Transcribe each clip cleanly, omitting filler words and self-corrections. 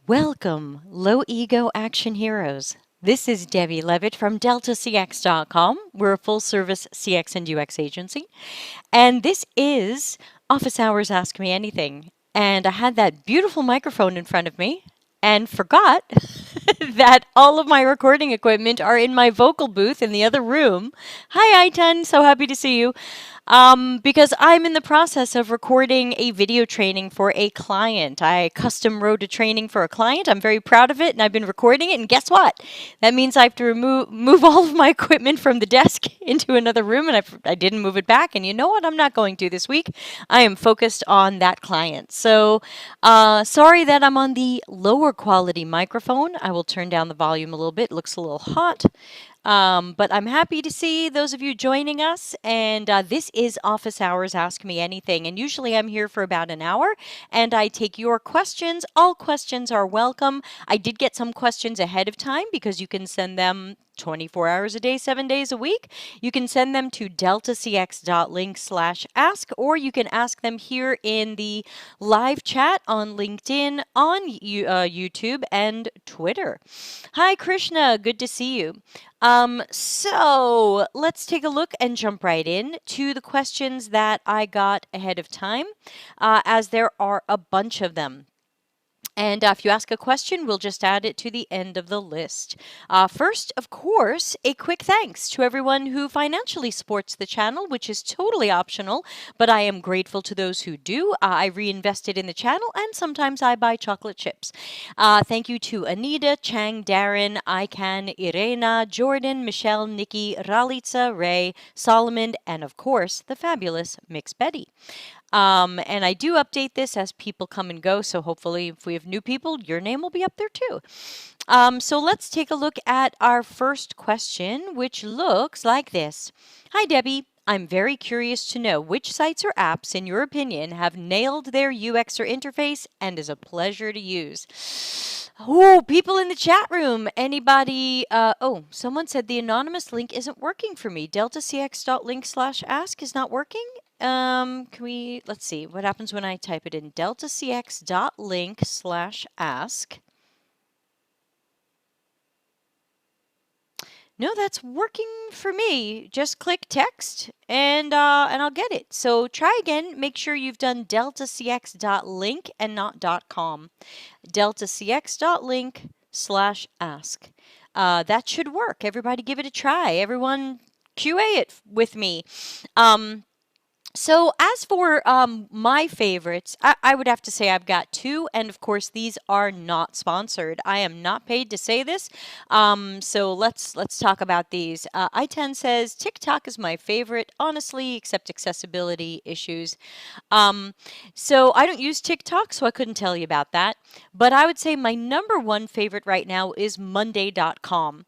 Welcome, low ego action heroes. This is Debbie Levitt from DeltaCX.com. We're a full service CX and UX agency. And this is Office Hours Ask Me Anything. And I had that beautiful microphone in front of me and forgot that all of my recording equipment are in my vocal booth in the other room. Hi, I-10. So happy to see you. Because I'm in the process of recording a video training for a client. I custom wrote a training for a client. I'm very proud of it, and I've been recording it. And guess what? That means I have to move all of my equipment from the desk into another room, and I didn't move it back. And you know what? I'm not going to this week. I am focused on that client. So sorry that I'm on the lower quality microphone. I will turn down the volume a little bit. It looks a little hot. But I'm happy to see those of you joining us. And this is Office Hours Ask Me Anything. And usually I'm here for about an hour and I take your questions. All questions are welcome. I did get some questions ahead of time because you can send them 24 hours a day, 7 days a week. You can send them to deltacx.link/ask, or you can ask them here in the live chat on LinkedIn, on YouTube, and Twitter. Hi, Krishna. Good to see you. So let's take a look and jump right in to the questions that I got ahead of time, as there are a bunch of them. And if you ask a question, we'll just add it to the end of the list. First, of course, a quick thanks to everyone who financially supports the channel, which is totally optional, but I am grateful to those who do. I reinvested in the channel, and sometimes I buy chocolate chips. Thank you to Anita, Chang, Darren, Ican, Irena, Jordan, Michelle, Nikki, Ralitza, Ray, Solomon, and of course, the fabulous Mix Betty. And I do update this as people come and go, so hopefully if we have new people, your name will be up there too. So let's take a look at our first question, which looks like this. Hi, Debbie. I'm very curious to know which sites or apps, in your opinion, have nailed their UX or interface and is a pleasure to use. Oh, people in the chat room. Anybody? Someone said the anonymous link isn't working for me. deltacx.link/ask is not working. Let's see, what happens when I type it in? deltacx.link/ask. No, that's working for me. Just click text and I'll get it. So try again. Make sure you've done deltacx.link and not .com. deltacx.link/ask. That should work. Everybody give it a try. Everyone QA it with me. So as for my favorites, I would have to say I've got two, and of course these are not sponsored. I am not paid to say this. So let's talk about these. I10 says TikTok is my favorite, honestly, except accessibility issues. So I don't use TikTok, so I couldn't tell you about that. But I would say my number one favorite right now is Monday.com.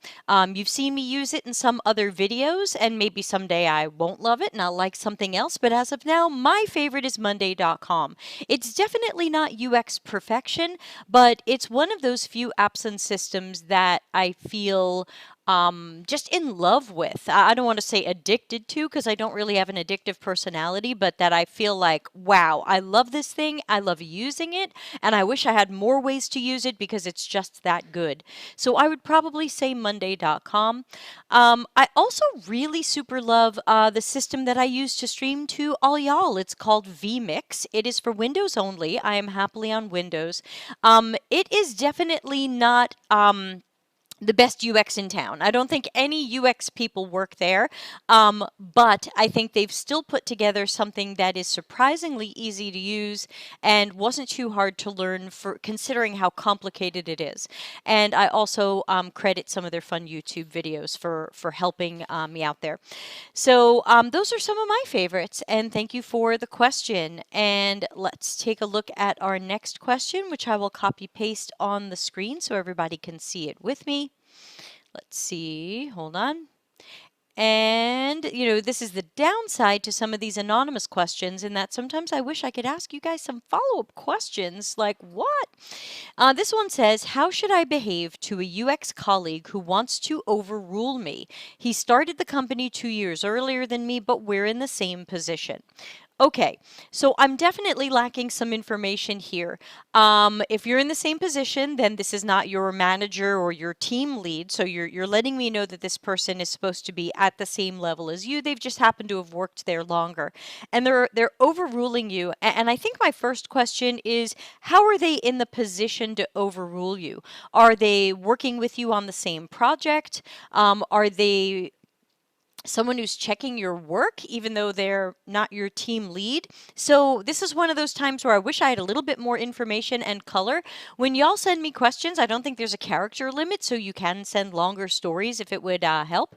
You've seen me use it in some other videos, and maybe someday I won't love it and I'll like something else. But as of now, my favorite is Monday.com. It's definitely not UX perfection, but it's one of those few apps and systems that I feel just in love with. I don't want to say addicted to because I don't really have an addictive personality, but that I feel like, wow, I love this thing. I love using it. And I wish I had more ways to use it because it's just that good. So I would probably say Monday.com. I also really super love the system that I use to stream to all y'all. It's called vMix. It is for Windows only. I am happily on Windows. It is definitely not the best UX in town. I don't think any UX people work there, but I think they've still put together something that is surprisingly easy to use and wasn't too hard to learn for considering how complicated it is. And I also credit some of their fun YouTube videos for helping me out there. So those are some of my favorites, and thank you for the question. And let's take a look at our next question, which I will copy paste on the screen so everybody can see it with me. Let's see, hold on. And, this is the downside to some of these anonymous questions in that sometimes I wish I could ask you guys some follow-up questions like, what? This one says, how should I behave to a UX colleague who wants to overrule me? He started the company 2 years earlier than me, but we're in the same position. Okay, so I'm definitely lacking some information here. If you're in the same position, then this is not your manager or your team lead. So you're letting me know that this person is supposed to be at the same level as you. They've just happened to have worked there longer, and they're overruling you. And I think my first question is, how are they in the position to overrule you? Are they working with you on the same project? Are they someone who's checking your work even though they're not your team lead? So this is one of those times where I wish I had a little bit more information and color. When y'all send me questions, I don't think there's a character limit, so you can send longer stories if it would help.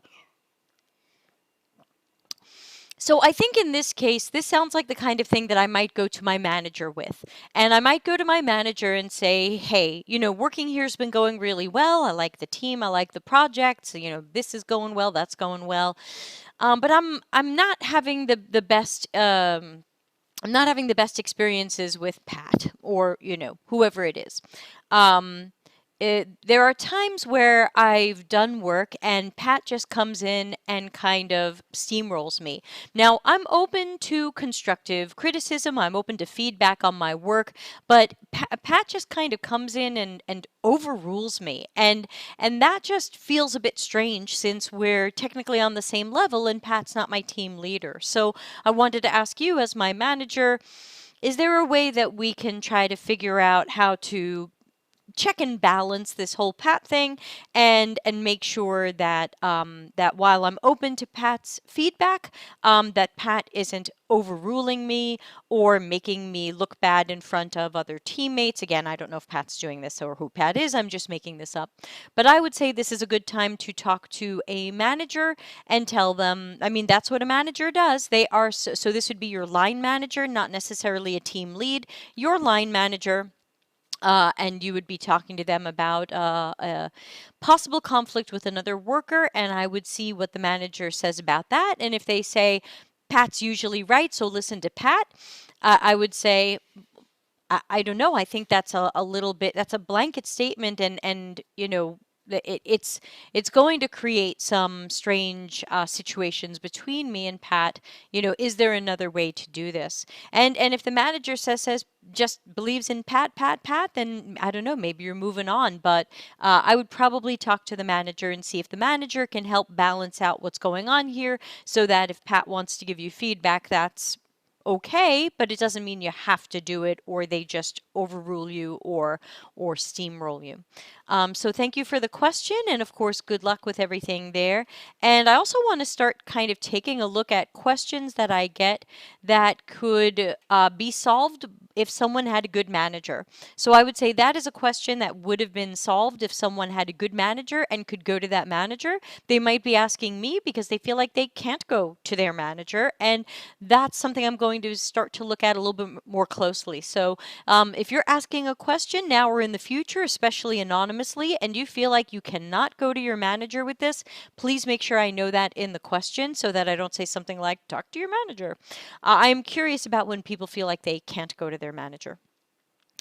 So I think in this case, this sounds like the kind of thing that I might go to my manager with. And I might go to my manager and say, hey, working here's been going really well. I like the team. I like the project. So, this is going well. That's going well. But I'm not having the best I'm not having the best experiences with Pat or, whoever it is. Um, there are times where I've done work and Pat just comes in and kind of steamrolls me. Now, I'm open to constructive criticism. I'm open to feedback on my work, but Pat just kind of comes in and overrules me. And that just feels a bit strange since we're technically on the same level and Pat's not my team leader. So I wanted to ask you as my manager, is there a way that we can try to figure out how to check and balance this whole Pat thing and make sure that that while I'm open to Pat's feedback, that Pat isn't overruling me or making me look bad in front of other teammates. Again, I don't know if Pat's doing this or who Pat is. I'm just making this up. But I would say this is a good time to talk to a manager and tell them, I mean, that's what a manager does. They are, so this would be your line manager, not necessarily a team lead. Your line manager, and you would be talking to them about a possible conflict with another worker, and I would see what the manager says about that. And if they say, Pat's usually right, so listen to Pat, I would say, I don't know. I think that's a little bit, that's a blanket statement, and it's going to create some strange situations between me and Pat. Is there another way to do this? And if the manager says just believes in Pat, then I don't know, maybe you're moving on. But I would probably talk to the manager and see if the manager can help balance out what's going on here, so that if Pat wants to give you feedback, that's okay, but it doesn't mean you have to do it, or they just overrule you or steamroll you. So thank you for the question, and of course, good luck with everything there. And I also want to start kind of taking a look at questions that I get that could be solved if someone had a good manager. So I would say that is a question that would have been solved if someone had a good manager and could go to that manager. They might be asking me because they feel like they can't go to their manager, and that's something I'm going to start to look at a little bit more closely. So if you're asking a question now or in the future, especially anonymously, and you feel like you cannot go to your manager with this, please make sure I know that in the question so that I don't say something like, talk to your manager. I am curious about when people feel like they can't go to their manager.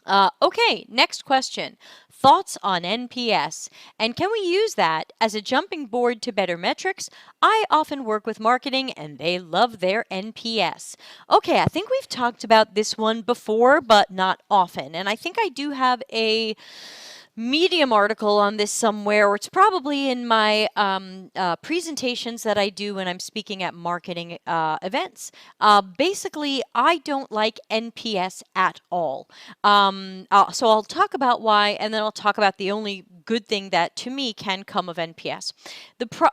Okay, next question. Thoughts on NPS? And can we use that as a jumping board to better metrics? I often work with marketing and they love their NPS. Okay, I think we've talked about this one before, but not often. And I think I do have a Medium article on this somewhere, or it's probably in my presentations that I do when I'm speaking at marketing events. Basically, I don't like NPS at all. So I'll talk about why, and then I'll talk about the only good thing that to me can come of NPS.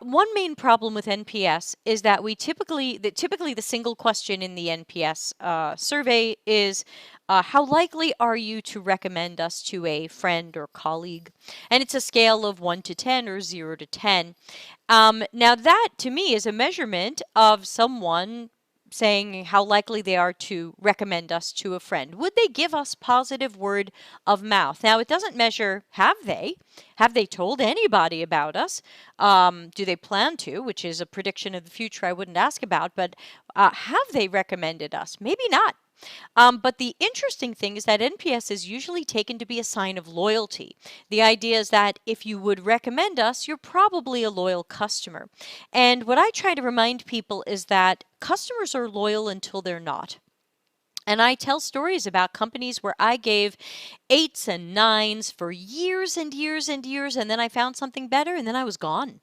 One main problem with NPS is that typically the single question in the NPS survey is, how likely are you to recommend us to a friend or colleague? And it's a scale of 1 to 10 or 0 to 10. Now that to me is a measurement of someone saying how likely they are to recommend us to a friend. Would they give us positive word of mouth? Now, it doesn't measure have they. Have they told anybody about us? Do they plan to, which is a prediction of the future I wouldn't ask about, but have they recommended us? Maybe not. But the interesting thing is that NPS is usually taken to be a sign of loyalty. The idea is that if you would recommend us, you're probably a loyal customer. And what I try to remind people is that customers are loyal until they're not. And I tell stories about companies where I gave 8s and 9s for years and years and years, and then I found something better, and then I was gone.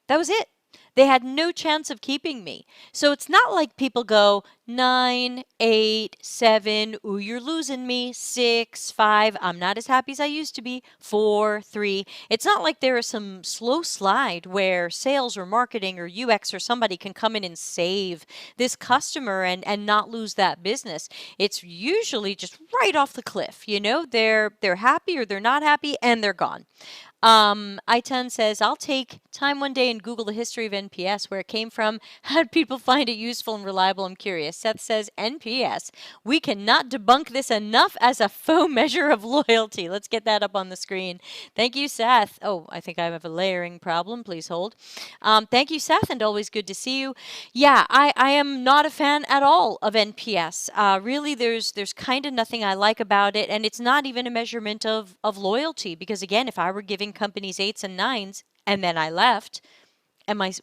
That was it. They had no chance of keeping me. So it's not like people go 9, 8, 7, ooh, you're losing me, 6, 5, I'm not as happy as I used to be, 4, 3. It's not like there is some slow slide where sales or marketing or UX or somebody can come in and save this customer and not lose that business. It's usually just right off the cliff. They're happy or they're not happy and they're gone. I10 says, I'll take time one day and Google the history of NPS, where it came from. How did people find it useful and reliable? I'm curious. Seth says, NPS. We cannot debunk this enough as a faux measure of loyalty. Let's get that up on the screen. Thank you, Seth. Oh, I think I have a layering problem. Please hold. Thank you, Seth, and always good to see you. Yeah, I am not a fan at all of NPS. Really, there's kind of nothing I like about it, and it's not even a measurement of loyalty, because, again, if I were giving companies 8s and 9s and then I left,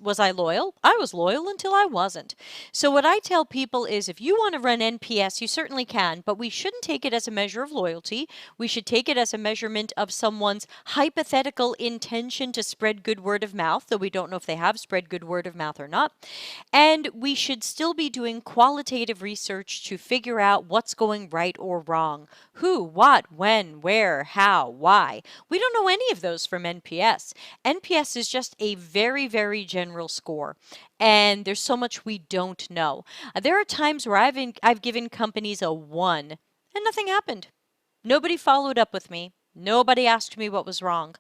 was I loyal? I was loyal until I wasn't. So what I tell people is, if you want to run NPS, you certainly can, but we shouldn't take it as a measure of loyalty. We should take it as a measurement of someone's hypothetical intention to spread good word of mouth, though we don't know if they have spread good word of mouth or not. And we should still be doing qualitative research to figure out what's going right or wrong. Who, what, when, where, how, why. We don't know any of those from NPS. NPS is just a very, very general score, and there's so much we don't know. There are times where I've given companies a 1 and nothing happened. Nobody followed up with me. Nobody asked me what was wrong.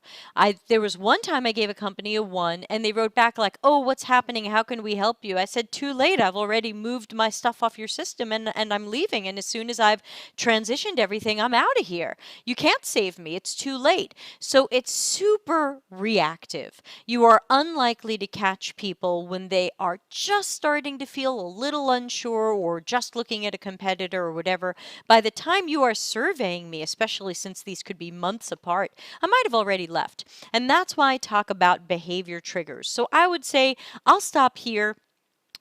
There was one time I gave a company a 1 and they wrote back like, oh, what's happening? How can we help you? I said, too late. I've already moved my stuff off your system and I'm leaving. And as soon as I've transitioned everything, I'm out of here. You can't save me. It's too late. So it's super reactive. You are unlikely to catch people when they are just starting to feel a little unsure or just looking at a competitor or whatever. By the time you are surveying me, especially since these could be months apart, I might have already left. And that's why I talk about behavior triggers. So I would say I'll stop here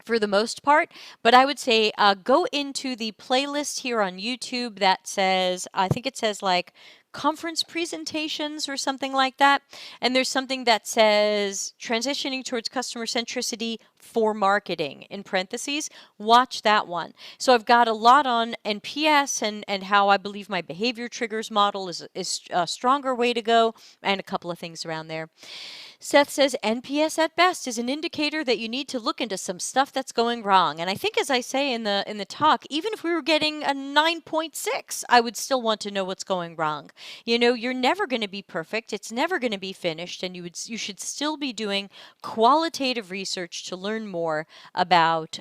for the most part, but I would say go into the playlist here on YouTube that says, I think it says like conference presentations or something like that. And there's something that says transitioning towards customer centricity for marketing in parentheses. Watch that one. So I've got a lot on NPS and how I believe my behavior triggers model is a stronger way to go, and a couple of things around there. Seth says NPS at best is an indicator that you need to look into some stuff that's going wrong. And I think, as I say in the talk, even if we were getting a 9.6, I would still want to know what's going wrong. You're never going to be perfect. It's never going to be finished, and you should still be doing qualitative research to learn more about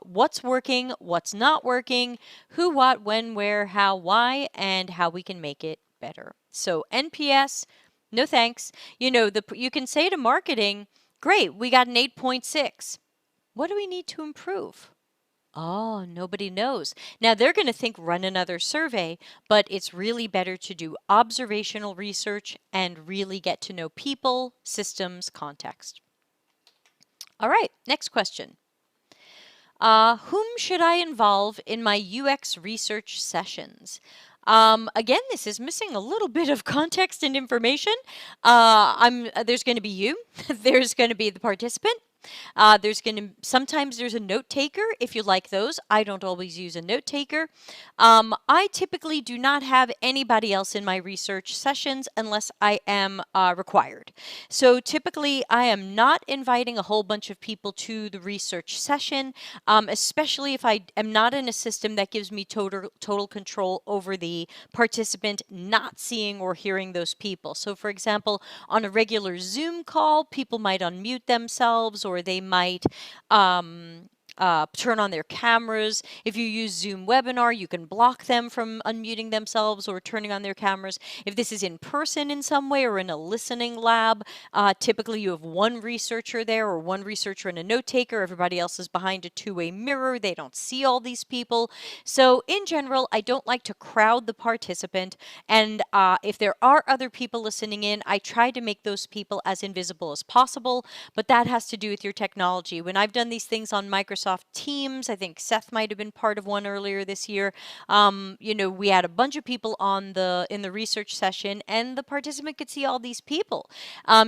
what's working, what's not working, who, what, when, where, how, why, and how we can make it better. So NPS, no thanks. You can say to marketing, great, we got an 8.6. What do we need to improve? Oh, nobody knows. Now they're going to think run another survey, but it's really better to do observational research and really get to know people, systems, context. All right, next question. Whom should I involve in my UX research sessions? Again, this is missing a little bit of context and information. There's going to be you. There's going to be the participant. Sometimes there's a note taker if you like those. I don't always use a note taker. I typically do not have anybody else in my research sessions unless I am required. So typically I am not inviting a whole bunch of people to the research session, especially if I am not in a system that gives me total control over the participant not seeing or hearing those people. So for example, on a regular Zoom call, people might unmute themselves, or they might turn on their cameras. If you use Zoom webinar, you can block them from unmuting themselves or turning on their cameras. If this is in person in some way or in a listening lab, typically you have one researcher there or one researcher and a note taker. Everybody else is behind a two-way mirror. They don't see all these people. So in general, I don't like to crowd the participant. And if there are other people listening in, I try to make those people as invisible as possible. But that has to do with your technology. When I've done these things on Microsoft Microsoft Teams. I think Seth might have been part of one earlier this year. We had a bunch of people in the research session, and the participant could see all these people.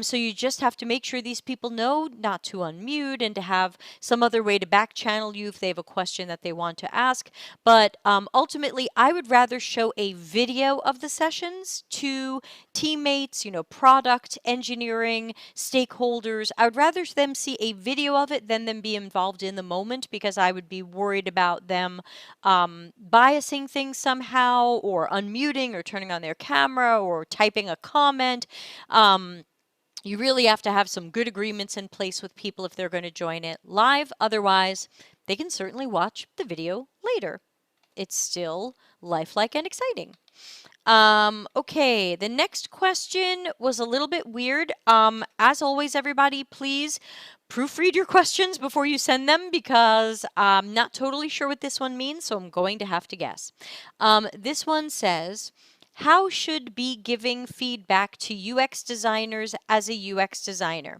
So you just have to make sure these people know not to unmute and to have some other way to back channel you if they have a question that they want to ask. But ultimately, I would rather show a video of the sessions to teammates, product, engineering, stakeholders. I would rather them see a video of it than them be involved in the moment, because I would be worried about them biasing things somehow, or unmuting, or turning on their camera, or typing a comment. You really have to have some good agreements in place with people if they're going to join it live. Otherwise, they can certainly watch the video later. It's still lifelike and exciting. Okay, the next question was a little bit weird. As always, everybody, please proofread your questions before you send them, because I'm not totally sure what this one means, so I'm going to have to guess. This one says, how should be giving feedback to UX designers as a UX designer?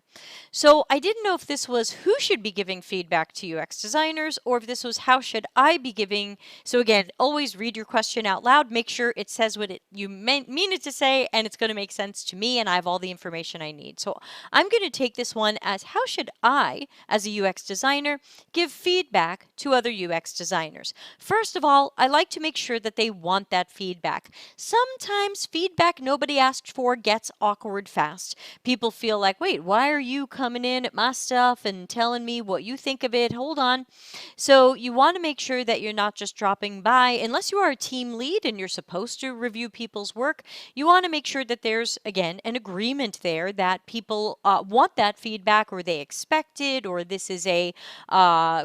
So I didn't know if this was who should be giving feedback to UX designers, or if this was how should I be giving. So again, always read your question out loud. Make sure it says what you mean it to say, and it's going to make sense to me, and I have all the information I need. So I'm going to take this one as, how should I, as a UX designer, give feedback to other UX designers? First of all, I like to make sure that they want that feedback. Sometimes feedback nobody asked for gets awkward fast. People feel like, wait, why are you coming in at my stuff and telling me what you think of it? Hold on. So you want to make sure that you're not just dropping by. Unless you are a team lead and you're supposed to review people's work, you want to make sure that there's, again, an agreement there that people want that feedback, or they expect it, or this is a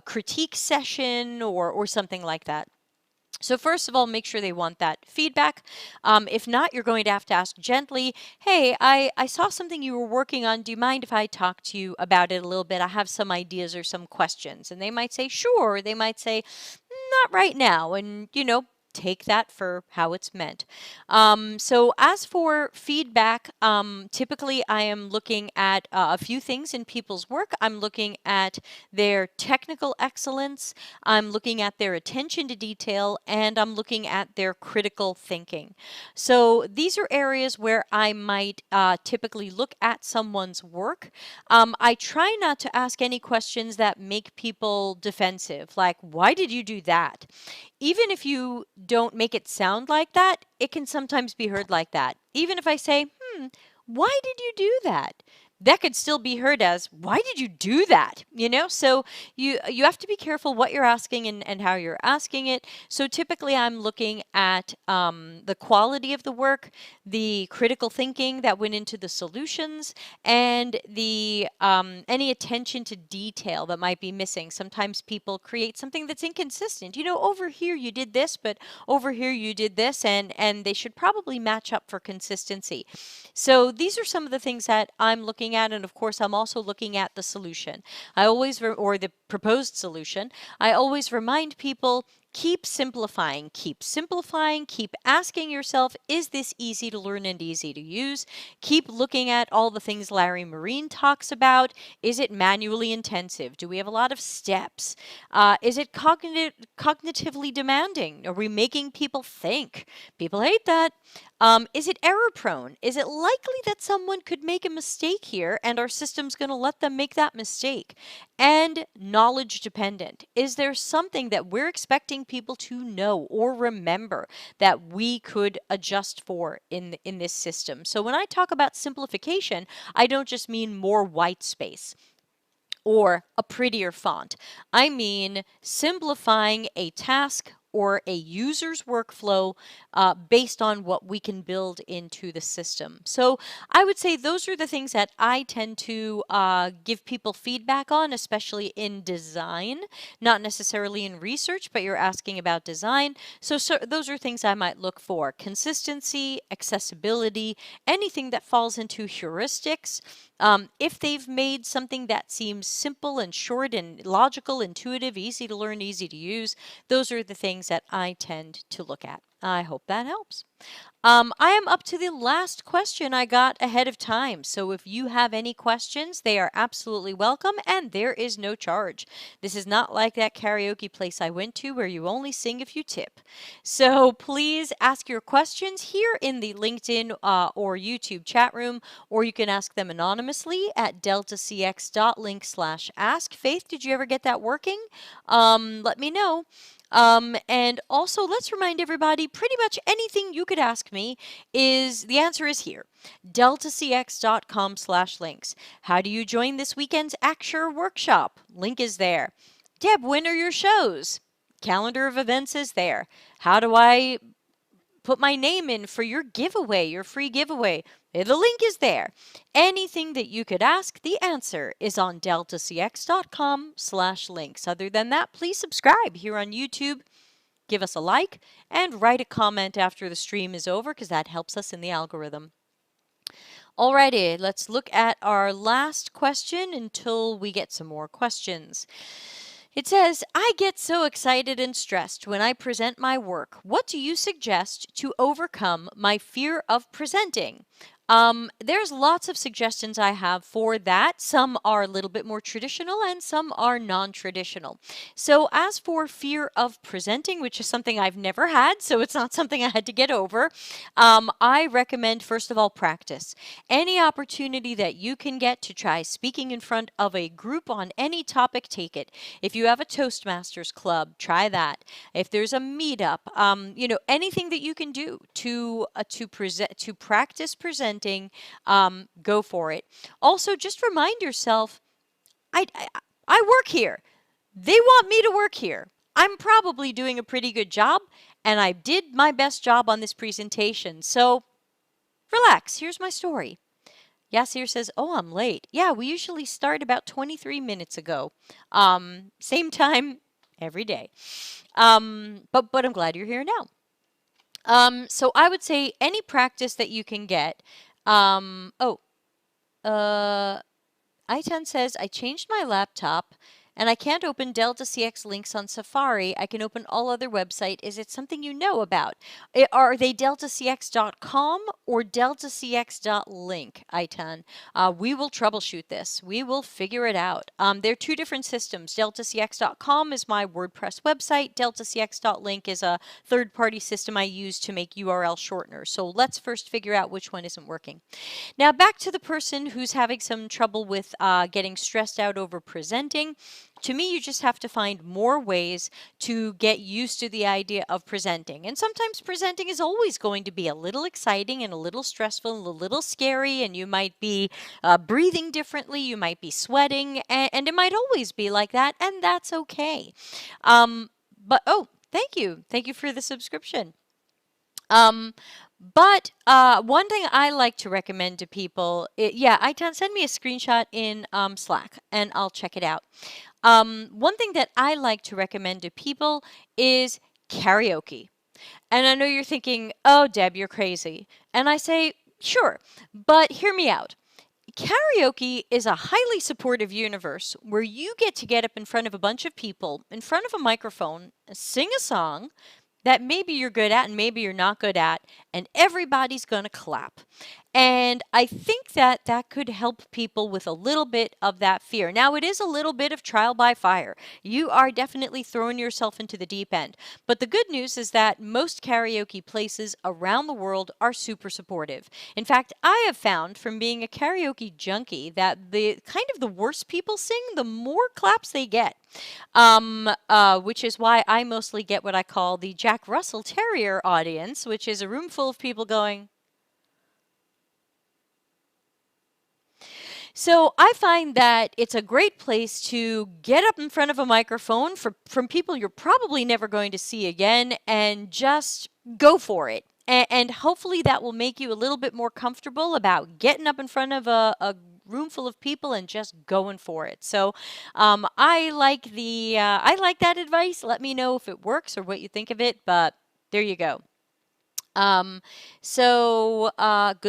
critique session, or something like that. So first of all, make sure they want that feedback. If not, you're going to have to ask gently, hey, I saw something you were working on. Do you mind if I talk to you about it a little bit? I have some ideas or some questions. And they might say, sure. Or they might say, not right now. And, take that for how it's meant. So as for feedback, typically I am looking at a few things in people's work. I'm looking at their technical excellence, I'm looking at their attention to detail, and I'm looking at their critical thinking. So these are areas where I might typically look at someone's work. I try not to ask any questions that make people defensive, like, why did you do that? Even if you don't make it sound like that, it can sometimes be heard like that. Even if I say, why did you do that? That could still be heard as, why did you do that? So you have to be careful what you're asking and how you're asking it. So typically I'm looking at the quality of the work, the critical thinking that went into the solutions, and the any attention to detail that might be missing. Sometimes people create something that's inconsistent. Over here you did this, but over here you did this, and they should probably match up for consistency. So these are some of the things that I'm looking at, and of course I'm also looking at the solution. Or the proposed solution. I always remind people, keep simplifying, keep asking yourself, is this easy to learn and easy to use? Keep looking at all the things Larry Marine talks about. Is it manually intensive? Do we have a lot of steps? Is it cognitively demanding? Are we making people think? People hate that. Is it error prone? Is it likely that someone could make a mistake here and our system's going to let them make that mistake? And knowledge dependent. Is there something that we're expecting people to know or remember that we could adjust for in this system? So when I talk about simplification, I don't just mean more white space or a prettier font. I mean simplifying a task or a user's workflow based on what we can build into the system. So I would say those are the things that I tend to give people feedback on, especially in design, not necessarily in research, but you're asking about design. So those are things I might look for: consistency, accessibility, anything that falls into heuristics. If they've made something that seems simple and short and logical, intuitive, easy to learn, easy to use, those are the things that I tend to look at. I hope that helps. I am up to the last question I got ahead of time. So if you have any questions, they are absolutely welcome and there is no charge. This is not like that karaoke place I went to where you only sing if you tip. So please ask your questions here in the LinkedIn or YouTube chat room, or you can ask them anonymously at deltacx.link/ask. Faith, did you ever get that working? Let me know. And also, let's remind everybody, pretty much anything you could ask me the answer is here. deltacx.com/links. How do you join this weekend's Acture workshop? Link is there. Deb, when are your shows? Calendar of events is there. How do I put my name in for your giveaway, your free giveaway? The link is there. Anything that you could ask, the answer is on deltacx.com/links. Other than that, please subscribe here on YouTube, give us a like, and write a comment after the stream is over because that helps us in the algorithm. Alrighty, let's look at our last question until we get some more questions. It says, I get so excited and stressed when I present my work. What do you suggest to overcome my fear of presenting? There's lots of suggestions I have for that. Some are a little bit more traditional and some are non-traditional. So as for fear of presenting, which is something I've never had, so it's not something I had to get over, I recommend, first of all, practice. Any opportunity that you can get to try speaking in front of a group on any topic, take it. If you have a Toastmasters club, try that. If there's a meetup, anything that you can do to practice presenting, go for it. Also, just remind yourself, I work here. They want me to work here. I'm probably doing a pretty good job, and I did my best job on this presentation. So relax. Here's my story. Yasir says, oh, I'm late. Yeah, we usually start about 23 minutes ago. Same time every day. But I'm glad you're here now. So I would say any practice that you can get. I10 says, I changed my laptop and I can't open Delta CX links on Safari. I can open all other website. Is it something you know about? Are they deltacx.com or deltacx.link, I10? We will troubleshoot this. We will figure it out. They're two different systems. deltacx.com is my WordPress website. deltacx.link is a third-party system I use to make URL shorteners. So let's first figure out which one isn't working. Now back to the person who's having some trouble with getting stressed out over presenting. To me, you just have to find more ways to get used to the idea of presenting. And sometimes presenting is always going to be a little exciting and a little stressful and a little scary, and you might be breathing differently, you might be sweating, and it might always be like that, and that's okay. Thank you. Thank you for the subscription. But one thing I like to recommend to people, send me a screenshot in Slack and I'll check it out. One thing that I like to recommend to people is karaoke. And I know you're thinking, oh, Deb, you're crazy. And I say, sure, but hear me out. Karaoke is a highly supportive universe where you get up in front of a bunch of people, in front of a microphone, sing a song that maybe you're good at and maybe you're not good at, and everybody's going to clap. And I think that that could help people with a little bit of that fear. Now, it is a little bit of trial by fire. You are definitely throwing yourself into the deep end. But the good news is that most karaoke places around the world are super supportive. In fact, I have found from being a karaoke junkie that the worse people sing, the more claps they get. Which is why I mostly get what I call the Jack Russell Terrier audience, which is a room full of people going. So I find that it's a great place to get up in front of a microphone from people you're probably never going to see again and just go for it. And hopefully that will make you a little bit more comfortable about getting up in front of a room full of people and just going for it. So I like that advice. Let me know if it works or what you think of it, but there you go. Good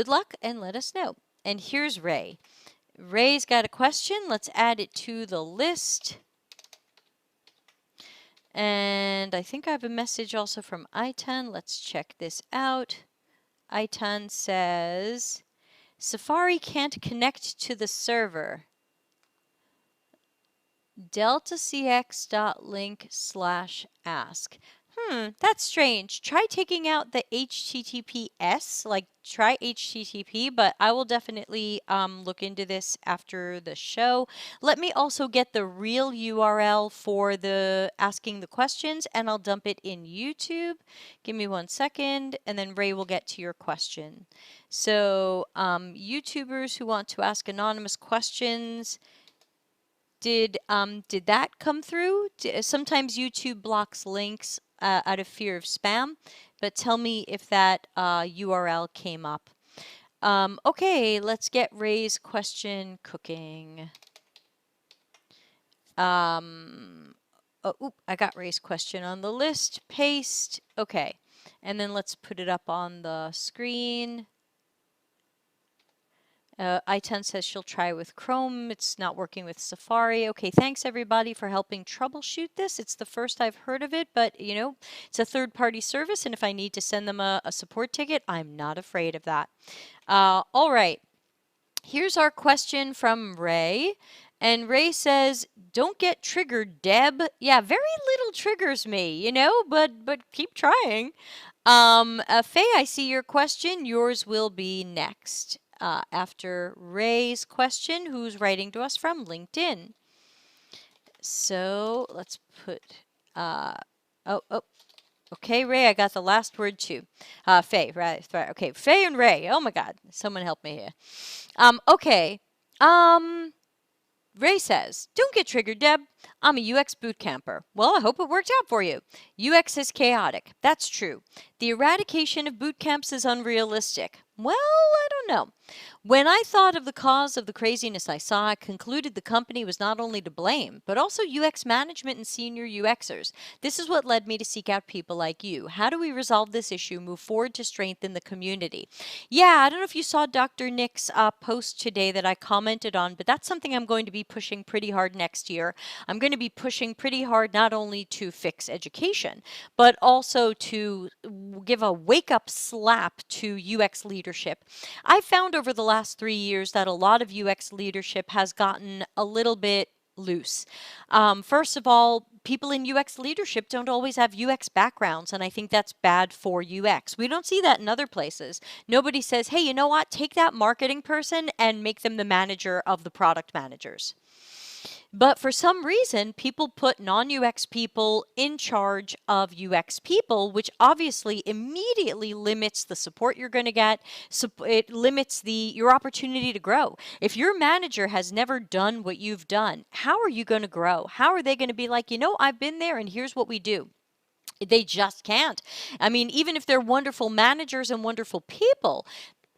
luck and let us know. And here's Ray. Ray's got a question. Let's add it to the list. And I think I have a message also from Itan. Let's check this out. Itan says, Safari can't connect to the server. deltacx.link/ask. That's strange. Try taking out the HTTPS, like try HTTP, but I will definitely look into this after the show. Let me also get the real URL for the asking the questions, and I'll dump it in YouTube. Give me 1 second, and then Ray will get to your question. So YouTubers who want to ask anonymous questions, did that come through? Sometimes YouTube blocks links out of fear of spam, but tell me if that URL came up. Okay, let's get Ray's question cooking. Oh, I got Ray's question on the list. Paste. Okay, and then let's put it up on the screen. I10 says she'll try with Chrome. It's not working with Safari. Okay, thanks everybody for helping troubleshoot this. It's the first I've heard of it, but you know, it's a third-party service, and if I need to send them a support ticket, I'm not afraid of that. All right, here's our question from Ray. And Ray says, don't get triggered, Deb. Yeah, very little triggers me, you know, but keep trying. Faye, I see your question. Yours will be next. After Ray's question, who's writing to us from LinkedIn. So let's put, okay, Ray, I got the last word too. Faye, right, okay, Faye and Ray. Oh my God, someone help me here. Okay, Ray says, don't get triggered, Deb. I'm a UX boot camper. Well, I hope it worked out for you. UX is chaotic. That's true. The eradication of boot camps is unrealistic. Well, I don't know. When I thought of the cause of the craziness I saw, I concluded the company was not only to blame, but also UX management and senior UXers. This is what led me to seek out people like you. How do we resolve this issue, move forward to strengthen the community? Yeah, I don't know if you saw Dr. Nick's post today that I commented on, but that's something I'm going to be pushing pretty hard next year. I'm going to be pushing pretty hard not only to fix education, but also to give a wake-up slap to UX leadership. I've found over the last 3 years that a lot of UX leadership has gotten a little bit loose. First of all, people in UX leadership don't always have UX backgrounds, and I think that's bad for UX. We don't see that in other places. Nobody says, hey, you know what? Take that marketing person and make them the manager of the product managers. But for some reason, people put non-UX people in charge of UX people, which obviously immediately limits the support you're going to get. It limits your opportunity to grow. If your manager has never done what you've done, how are you going to grow? How are they going to be like, you know, I've been there and here's what we do? They just can't. I mean, even if they're wonderful managers and wonderful people,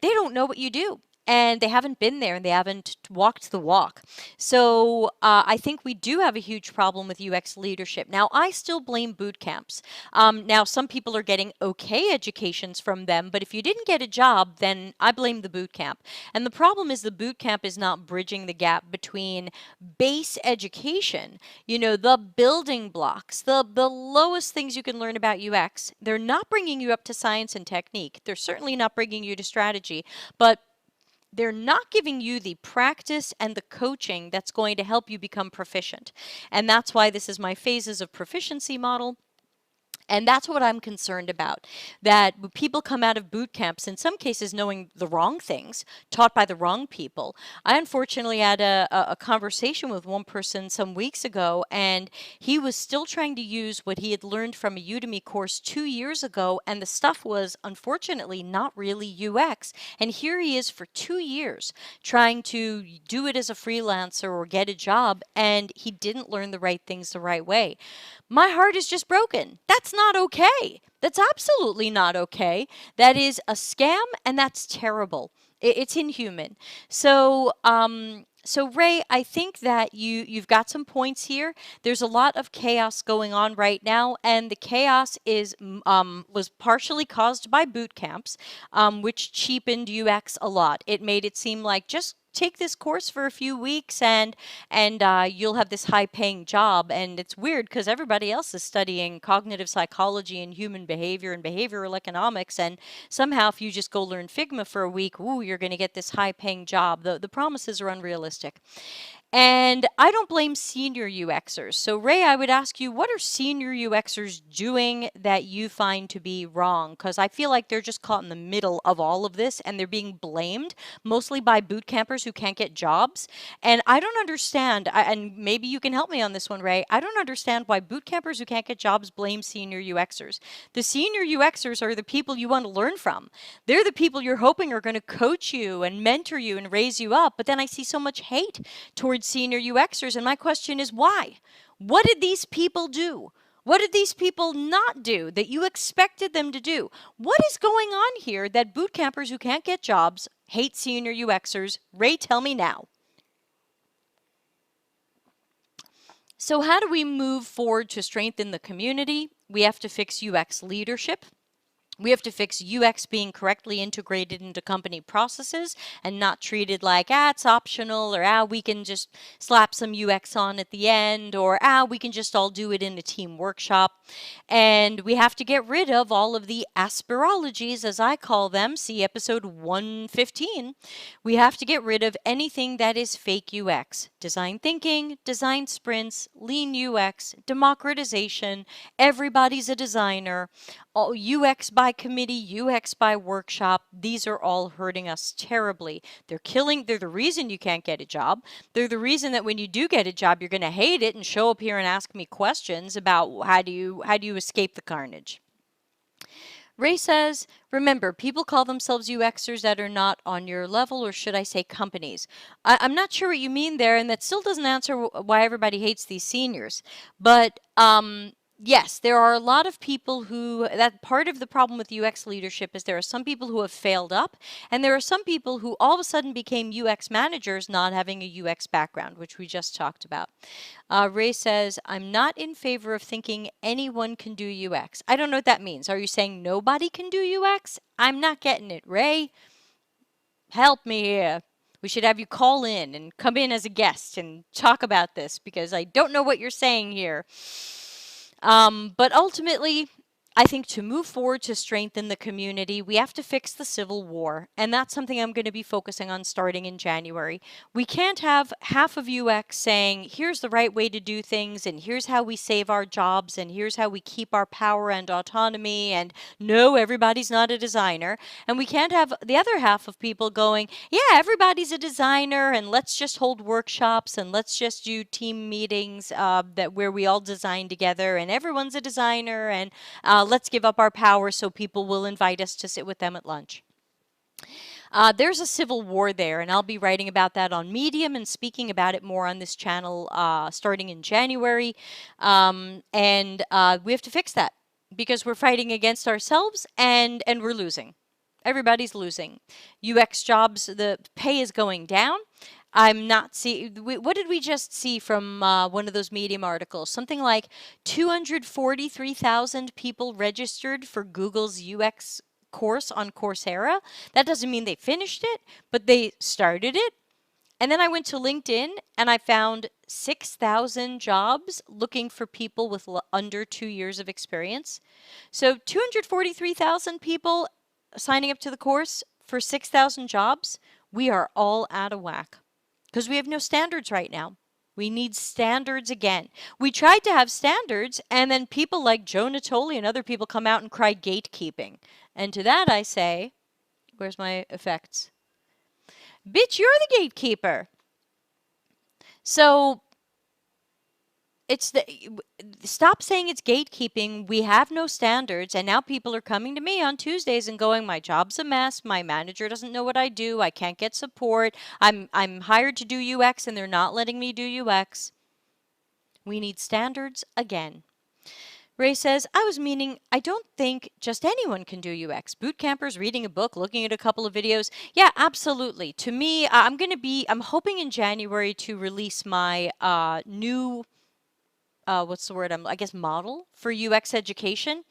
they don't know what you do. And they haven't been there and they haven't walked the walk. So I think we do have a huge problem with UX leadership. Now, I still blame boot camps. Now, some people are getting okay educations from them, but if you didn't get a job, then I blame the boot camp. And the problem is the boot camp is not bridging the gap between base education, you know, the building blocks, the lowest things you can learn about UX. They're not bringing you up to science and technique. They're certainly not bringing you to strategy, but they're not giving you the practice and the coaching that's going to help you become proficient. And that's why this is my phases of proficiency model. And that's what I'm concerned about, that people come out of boot camps, in some cases knowing the wrong things, taught by the wrong people. I unfortunately had a conversation with one person some weeks ago, and he was still trying to use what he had learned from a Udemy course 2 years ago, and the stuff was unfortunately not really UX. And here he is for 2 years trying to do it as a freelancer or get a job, and he didn't learn the right things the right way. My heart is just broken. That's not okay. That's absolutely not okay. That is a scam, and that's terrible. It's inhuman. So, so Ray, I think that you've got some points here. There's a lot of chaos going on right now, and the chaos was partially caused by boot camps, which cheapened UX a lot. It made it seem like just take this course for a few weeks and you'll have this high-paying job. And it's weird because everybody else is studying cognitive psychology and human behavior and behavioral economics, and somehow if you just go learn Figma for a week, ooh, you're going to get this high-paying job. The promises are unrealistic. And I don't blame senior UXers. So Ray, I would ask you, what are senior UXers doing that you find to be wrong? Because I feel like they're just caught in the middle of all of this and they're being blamed mostly by boot campers who can't get jobs. And I don't understand, and maybe you can help me on this one, Ray. I don't understand why boot campers who can't get jobs blame senior UXers. The senior UXers are the people you want to learn from. They're the people you're hoping are going to coach you and mentor you and raise you up. But then I see so much hate towards senior UXers, and my question is why? What did these people do? What did these people not do that you expected them to do? What is going on here that boot campers who can't get jobs hate senior UXers? Ray, tell me now. So how do we move forward to strengthen the community? We have to fix UX leadership. We have to fix UX being correctly integrated into company processes and not treated like, it's optional, or we can just slap some UX on at the end, or we can just all do it in a team workshop. And we have to get rid of all of the aspirologies, as I call them. See episode 115. We have to get rid of anything that is fake UX. Design thinking, design sprints, lean UX, democratization, everybody's a designer, UX by committee, UX by workshop. These are all hurting us terribly. They're the reason you can't get a job. They're the reason that when you do get a job, you're going to hate it and show up here and ask me questions about how do you escape the carnage. Ray says, remember, people call themselves UXers that are not on your level, or should I say companies. I'm not sure what you mean there, and that still doesn't answer why everybody hates these seniors. But yes, there are a lot of people that part of the problem with UX leadership is there are some people who have failed up, and there are some people who all of a sudden became UX managers not having a UX background, which we just talked about. Ray says, I'm not in favor of thinking anyone can do UX. I don't know what that means. Are you saying nobody can do UX? I'm not getting it. Ray, help me here. We should have you call in and come in as a guest and talk about this, because I don't know what you're saying here. But ultimately, I think to move forward to strengthen the community, we have to fix the Civil War. And that's something I'm going to be focusing on starting in January. We can't have half of UX saying, here's the right way to do things, and here's how we save our jobs, and here's how we keep our power and autonomy, and no, everybody's not a designer. And we can't have the other half of people going, yeah, everybody's a designer, and let's just hold workshops, and let's just do team meetings where we all design together, and everyone's a designer, and let's give up our power so people will invite us to sit with them at lunch. There's a civil war there, and I'll be writing about that on Medium and speaking about it more on this channel starting in January. We have to fix that because we're fighting against ourselves and we're losing. Everybody's losing. UX jobs, the pay is going down. I'm not seeing, what did we just see from one of those Medium articles? Something like 243,000 people registered for Google's UX course on Coursera. That doesn't mean they finished it, but they started it. And then I went to LinkedIn and I found 6,000 jobs looking for people with under 2 years of experience. So 243,000 people signing up to the course for 6,000 jobs. We are all out of whack. Because we have no standards right now. We need standards again. We tried to have standards, and then people like Joe Natoli and other people come out and cry gatekeeping. And to that I say, where's my effects? Bitch, you're the gatekeeper. So stop saying it's gatekeeping. We have no standards, and now people are coming to me on Tuesdays and going, my job's a mess, my manager doesn't know what I do, I can't get support, I'm hired to do UX and they're not letting me do UX. We need standards again. Ray says, I was meaning, I don't think just anyone can do UX. Boot campers, reading a book, looking at a couple of videos. Yeah, absolutely. To me, I'm hoping in January to release my new what's the word? I guess model for UX education.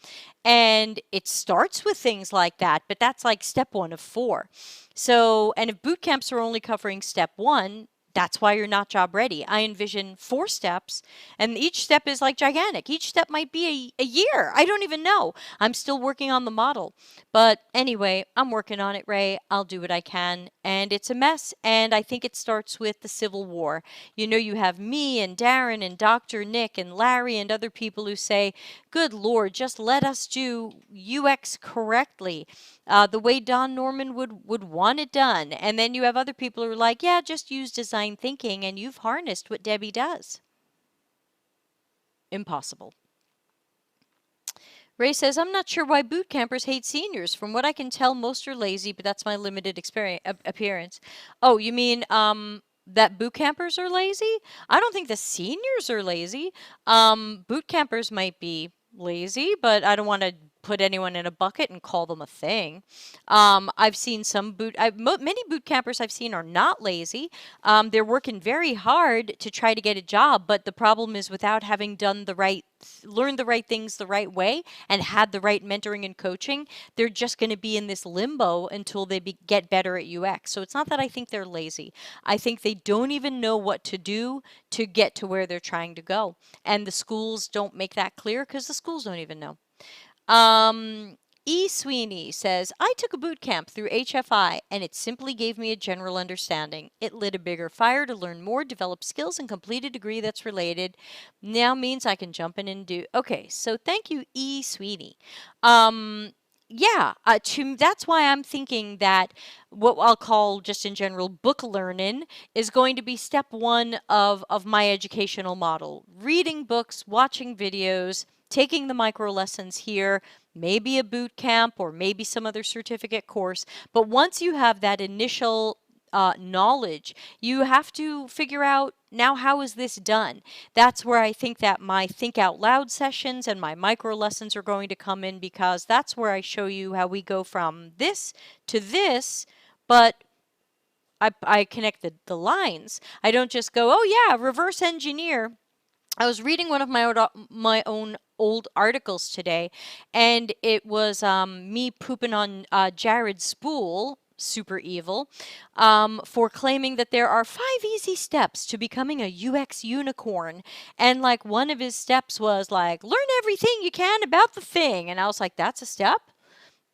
And it starts with things like that, but that's like step 1 of 4. So, and if boot camps are only covering step 1, that's why you're not job ready. I envision 4 steps, and each step is like gigantic. Each step might be a year. I don't even know. I'm still working on the model. But anyway, I'm working on it, Ray. I'll do what I can. And it's a mess. And I think it starts with the Civil War. You know, you have me and Darren and Dr. Nick and Larry and other people who say, good Lord, just let us do UX correctly, the way Don Norman would want it done. And then you have other people who are like, yeah, just use design thinking, and you've harnessed what Debbie does. Impossible. Ray says, I'm not sure why boot campers hate seniors. From what I can tell, most are lazy, but that's my limited appearance. Oh, you mean that boot campers are lazy? I don't think the seniors are lazy. Boot campers might be lazy, but I don't want to put anyone in a bucket and call them a thing. I've seen many boot campers I've seen are not lazy. They're working very hard to try to get a job, but the problem is without having done learned the right things the right way and had the right mentoring and coaching, they're just going to be in this limbo until they get better at UX. So it's not that I think they're lazy. I think they don't even know what to do to get to where they're trying to go. And the schools don't make that clear because the schools don't even know. E. Sweeney says, I took a boot camp through HFI, and it simply gave me a general understanding. It lit a bigger fire to learn more, develop skills, and complete a degree that's related. Now means I can jump in and do. Okay, so thank you, E. Sweeney. Yeah, that's why I'm thinking that what I'll call just in general book learning is going to be step 1 of my educational model. Reading books, watching videos, taking the micro lessons here, maybe a boot camp or maybe some other certificate course. But once you have that initial knowledge, you have to figure out, now how is this done? That's where I think that my think out loud sessions and my micro lessons are going to come in, because that's where I show you how we go from this to this, but I connect the lines. I don't just go, oh yeah, reverse engineer. I was reading one of my own old articles today, and it was me pooping on Jared Spool, super evil, for claiming that there are 5 easy steps to becoming a UX unicorn. And like one of his steps was like, learn everything you can about the thing. And I was like, that's a step?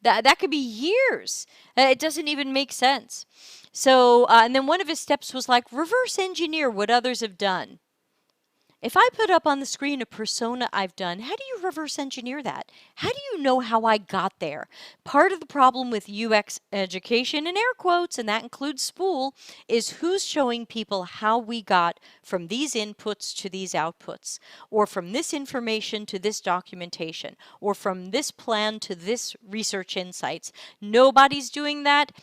That could be years. It doesn't even make sense. So, and then one of his steps was like, reverse engineer what others have done. If I put up on the screen a persona I've done, how do you reverse engineer that? How do you know how I got there? Part of the problem with UX education, in air quotes, and that includes Spool, is who's showing people how we got from these inputs to these outputs, or from this information to this documentation, or from this plan to this research insights. Nobody's doing that.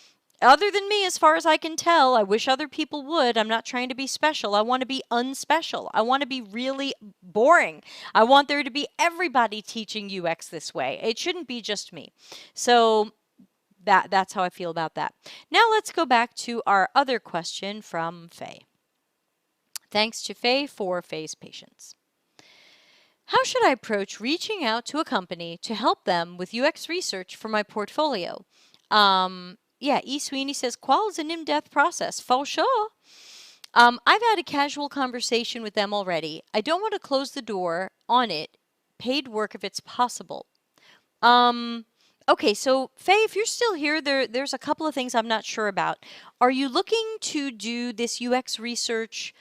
Other than me, as far as I can tell. I wish other people would. I'm not trying to be special. I want to be unspecial. I want to be really boring. I want there to be everybody teaching UX this way. It shouldn't be just me. So that's how I feel about that. Now let's go back to our other question from Faye. Thanks to Faye for Faye's patience. How should I approach reaching out to a company to help them with UX research for my portfolio? Yeah, E. Sweeney says, qual is an in-depth process. For sure. I've had a casual conversation with them already. I don't want to close the door on it. Paid work if it's possible. Okay, so Faye, if you're still here, there's a couple of things I'm not sure about. Are you looking to do this UX research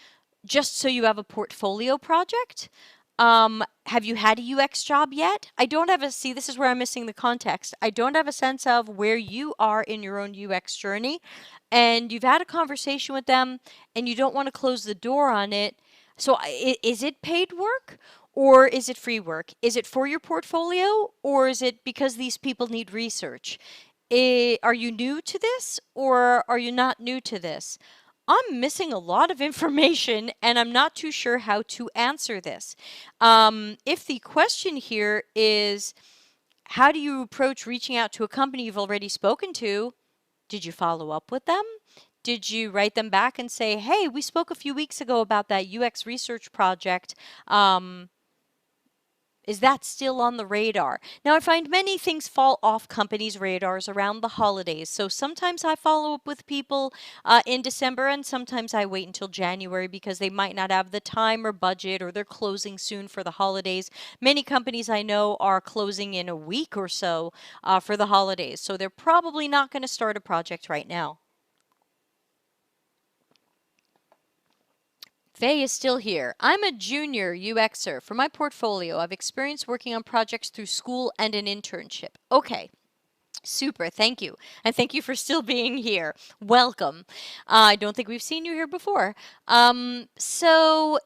just so you have a portfolio project? Have you had a UX job yet? I don't have see, this is where I'm missing the context. I don't have a sense of where you are in your own UX journey, and you've had a conversation with them and you don't want to close the door on it. So is it paid work or is it free work? Is it for your portfolio or is it because these people need research? Are you new to this or are you not new to this? I'm missing a lot of information and I'm not too sure how to answer this. If the question here is, how do you approach reaching out to a company you've already spoken to? Did you follow up with them? Did you write them back and say, hey, we spoke a few weeks ago about that UX research project. Is that still on the radar? Now, I find many things fall off companies' radars around the holidays. So sometimes I follow up with people in December, and sometimes I wait until January because they might not have the time or budget, or they're closing soon for the holidays. Many companies I know are closing in a week or so for the holidays. So they're probably not going to start a project right now. Faye is still here. I'm a junior UXer. For my portfolio, I've experience working on projects through school and an internship. Okay. Super, thank you. And thank you for still being here. Welcome. I don't think we've seen you here before. So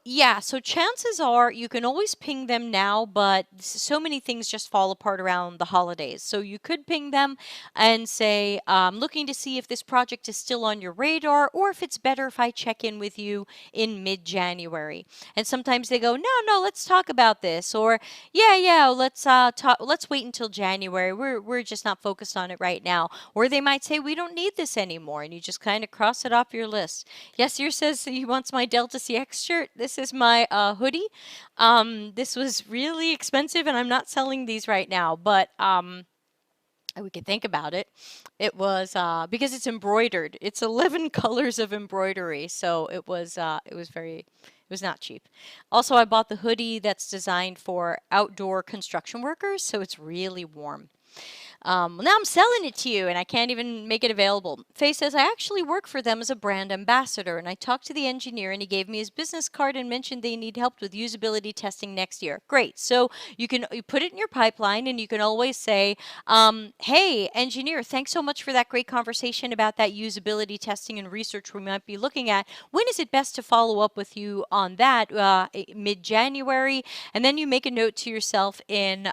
chances are you can always ping them now, but so many things just fall apart around the holidays. So you could ping them and say, looking to see if this project is still on your radar, or if it's better if I check in with you in mid-January. And sometimes they go, no, let's talk about this, or yeah, let's talk. Let's wait until January. We're just not focused on it right now. Or they might say we don't need this anymore, and you just kind of cross it off your list. Yesir says he wants my Delta CX shirt. This is my hoodie. This was really expensive, and I'm not selling these right now, but we could think about it. It was because it's embroidered. It's 11 colors of embroidery, so it was not cheap. Also, I bought the hoodie that's designed for outdoor construction workers, so it's really warm. Well, now I'm selling it to you, and I can't even make it available. Faye says, I actually work for them as a brand ambassador, and I talked to the engineer, and he gave me his business card and mentioned they need help with usability testing next year. Great. So you put it in your pipeline, and you can always say, hey, engineer, thanks so much for that great conversation about that usability testing and research we might be looking at. When is it best to follow up with you on that? Mid-January? And then you make a note to yourself in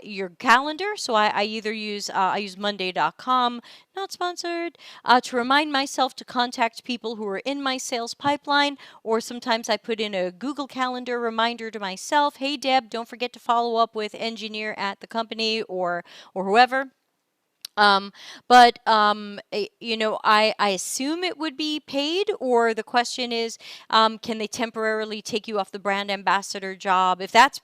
your calendar. So I either use Monday.com, not sponsored, to remind myself to contact people who are in my sales pipeline, or sometimes I put in a Google Calendar reminder to myself, hey Deb, don't forget to follow up with engineer at the company, or whoever. I assume it would be paid, or the question is, can they temporarily take you off the brand ambassador job? If that's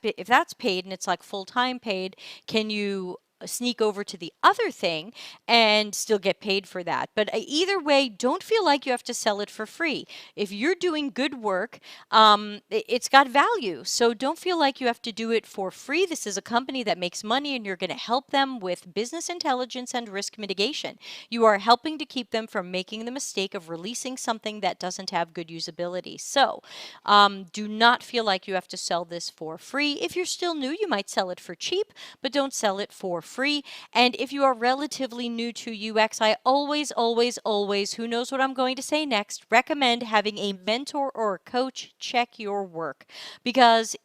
paid and it's like full-time paid, can you sneak over to the other thing and still get paid for that? But either way, don't feel like you have to sell it for free. If you're doing good work, it's got value. So don't feel like you have to do it for free. This is a company that makes money, and you're going to help them with business intelligence and risk mitigation. You are helping to keep them from making the mistake of releasing something that doesn't have good usability. So do not feel like you have to sell this for free. If you're still new, you might sell it for cheap, but don't sell it for free. And if you are relatively new to UX, I always, who knows what I'm going to say next, recommend having a mentor or a coach check your work. Because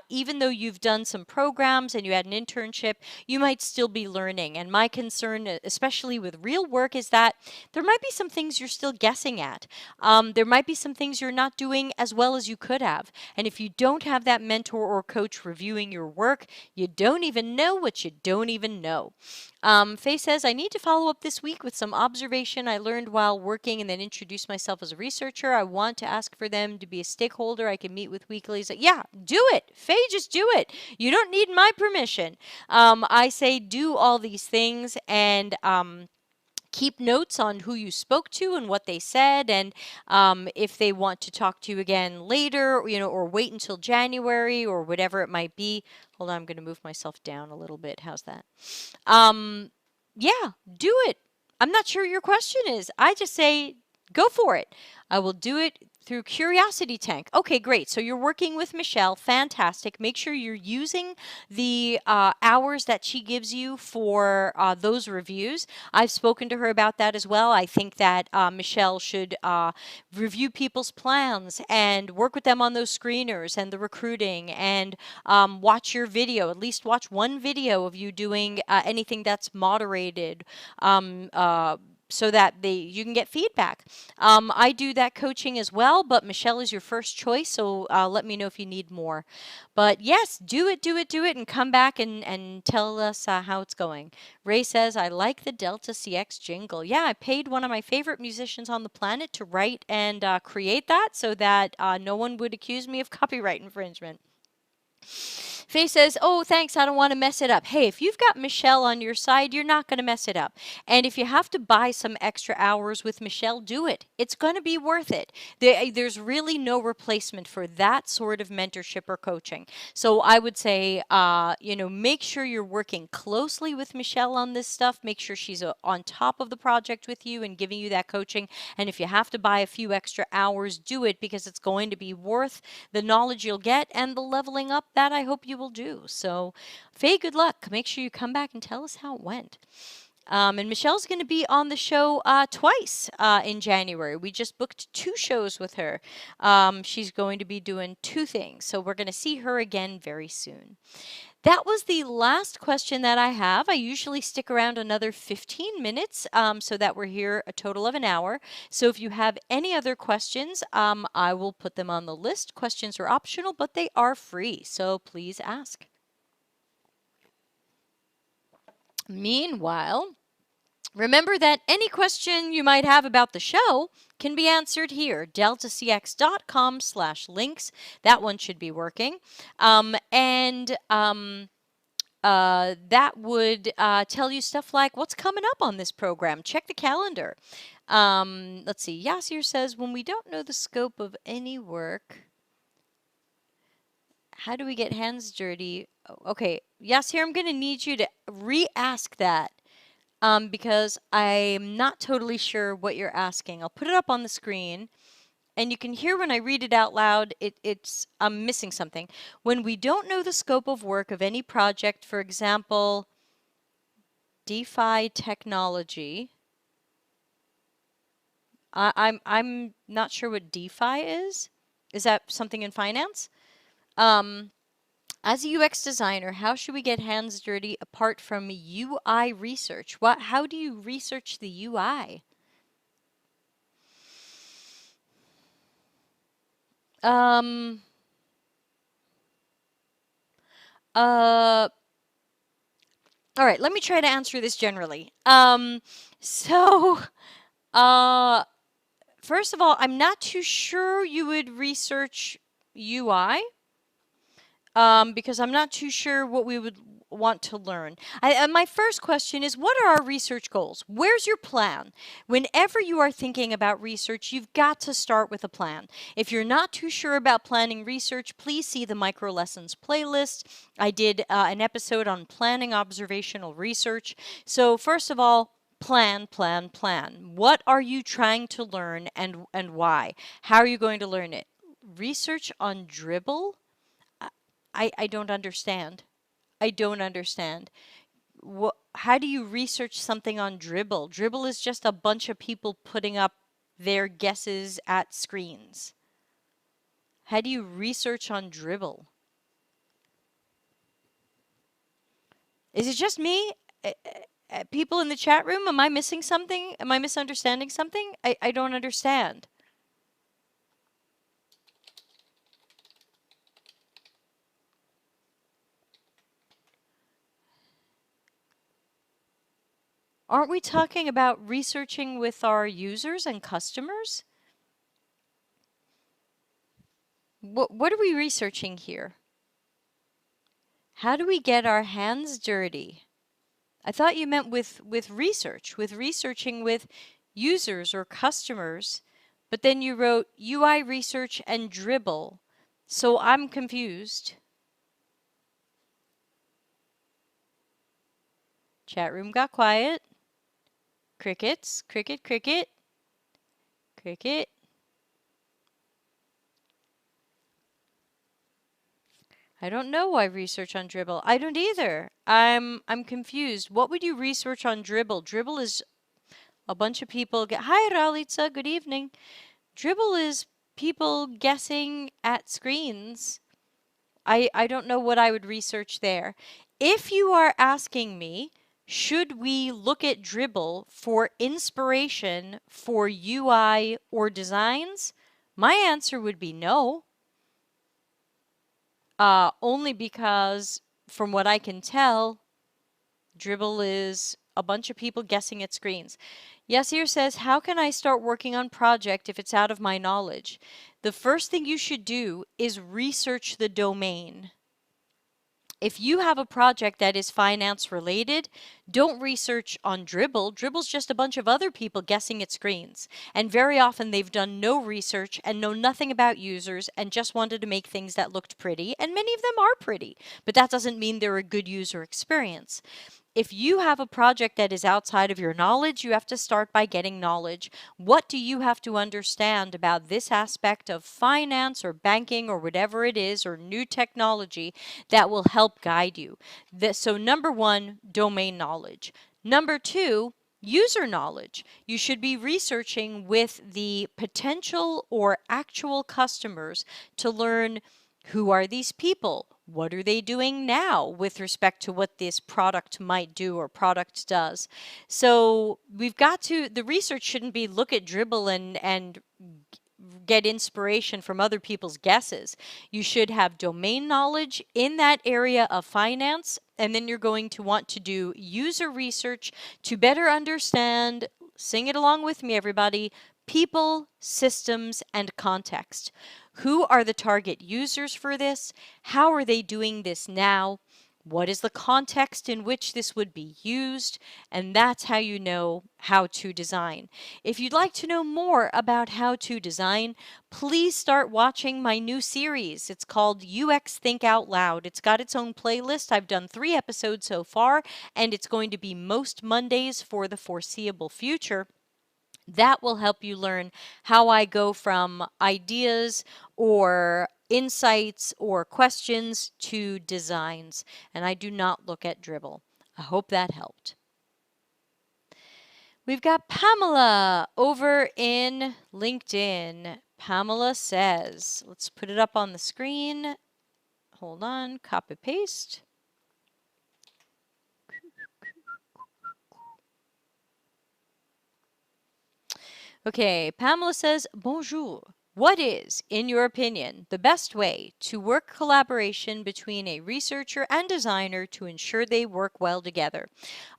even though you've done some programs and you had an internship, you might still be learning. And my concern, especially with real work, is that there might be some things you're still guessing at. There might be some things you're not doing as well as you could have. And if you don't have that mentor or coach reviewing your work, you don't even know what you don't even know. Faye says, I need to follow up this week with some observation I learned while working, and then introduce myself as a researcher. I want to ask for them to be a stakeholder I can meet with weekly. So, yeah, do it. Faye, just do it. You don't need my permission. I say do all these things, and keep notes on who you spoke to and what they said, and if they want to talk to you again later, or wait until January or whatever it might be. Hold on, I'm going to move myself down a little bit. How's that? Yeah, do it. I'm not sure your question is. I just say go for it. I will do it through Curiosity Tank. Okay, great. So you're working with Michelle. Fantastic. Make sure you're using the hours that she gives you for those reviews. I've spoken to her about that as well. I think that Michelle should review people's plans and work with them on those screeners and the recruiting, and watch your video. At least watch one video of you doing anything that's moderated. So that you can get feedback. I do that coaching as well, but Michelle is your first choice, so let me know if you need more. But yes, do it, and come back and tell us how it's going. Ray says, I like the Delta CX jingle. Yeah, I paid one of my favorite musicians on the planet to write and create that so that no one would accuse me of copyright infringement. Faye says, oh, thanks, I don't want to mess it up. Hey, if you've got Michelle on your side, you're not going to mess it up. And if you have to buy some extra hours with Michelle, do it. It's going to be worth it. There's really no replacement for that sort of mentorship or coaching. So I would say, make sure you're working closely with Michelle on this stuff. Make sure she's on top of the project with you and giving you that coaching. And if you have to buy a few extra hours, do it, because it's going to be worth the knowledge you'll get and the leveling up that I hope you will do. So, Faye, good luck. Make sure you come back and tell us how it went. And Michelle's going to be on the show twice in January. We just booked 2 shows with her. She's going to be doing 2 things. So we're going to see her again very soon. That was the last question that I have. I usually stick around another 15 minutes so that we're here a total of an hour. So if you have any other questions, I will put them on the list. Questions are optional, but they are free. So please ask. Meanwhile, remember that any question you might have about the show can be answered here, deltacx.com/links. That one should be working. That would tell you stuff like what's coming up on this program. Check the calendar. Let's see. Yasir says, when we don't know the scope of any work, how do we get hands dirty? Okay, Yasir, I'm going to need you to re-ask that. Because I'm not totally sure what you're asking. I'll put it up on the screen, and you can hear when I read it out loud, I'm missing something. When we don't know the scope of work of any project, for example, DeFi technology. I'm not sure what DeFi is. Is that something in finance? As a UX designer, how should we get hands dirty apart from UI research? How do you research the UI? All right, let me try to answer this generally. First of all, I'm not too sure you would research UI. Because I'm not too sure what we would want to learn. My first question is, what are our research goals? Where's your plan? Whenever you are thinking about research, you've got to start with a plan. If you're not too sure about planning research, please see the micro lessons playlist. I did an episode on planning observational research. So first of all, plan. What are you trying to learn and why? How are you going to learn it? Research on Dribble? I don't understand. I don't understand. How do you research something on Dribble? Dribble is just a bunch of people putting up their guesses at screens. How do you research on Dribble? Is it just me? People in the chat room, am I missing something? Am I misunderstanding something? I don't understand. Aren't we talking about researching with our users and customers? What are we researching here? How do we get our hands dirty? I thought you meant with researching with users or customers, but then you wrote UI research and Dribble. So I'm confused. Chat room got quiet. Crickets, cricket. I don't know why research on Dribble. I don't either. I'm confused. What would you research on Dribble? Dribble is a bunch of people Hi Ralitza, good evening. Dribble is people guessing at screens. I don't know what I would research there. If you are asking me, should we look at Dribble for inspiration for UI or designs? My answer would be no. Only because, from what I can tell, Dribble is a bunch of people guessing at screens. Yasir says, how can I start working on project if it's out of my knowledge? The first thing you should do is research the domain. If you have a project that is finance related, don't research on Dribble. Dribble's just a bunch of other people guessing at screens. And very often they've done no research and know nothing about users and just wanted to make things that looked pretty. And many of them are pretty, but that doesn't mean they're a good user experience. If you have a project that is outside of your knowledge, you have to start by getting knowledge. What do you have to understand about this aspect of finance or banking or whatever it is, or new technology that will help guide you? So number one, domain knowledge. Number two, user knowledge. You should be researching with the potential or actual customers to learn, who are these people? What are they doing now with respect to what this product might do or product does? So we've got to, the research shouldn't be look at Dribble and get inspiration from other people's guesses. You should have domain knowledge in that area of finance, and then you're going to want to do user research to better understand, sing it along with me, everybody, people, systems, and context. Who are the target users for this? How are they doing this now? What is the context in which this would be used? And that's how you know how to design. If you'd like to know more about how to design, please start watching my new series. It's called UX Think Out Loud. It's got its own playlist. I've done 3 episodes so far, and it's going to be most Mondays for the foreseeable future. That will help you learn how I go from ideas or insights or questions to designs. And I do not look at Dribble. I hope that helped. We've got Pamela over in LinkedIn. Pamela says, let's put it up on the screen. Hold on, copy paste. Okay, Pamela says, bonjour. What is, in your opinion, the best way to work collaboration between a researcher and designer to ensure they work well together?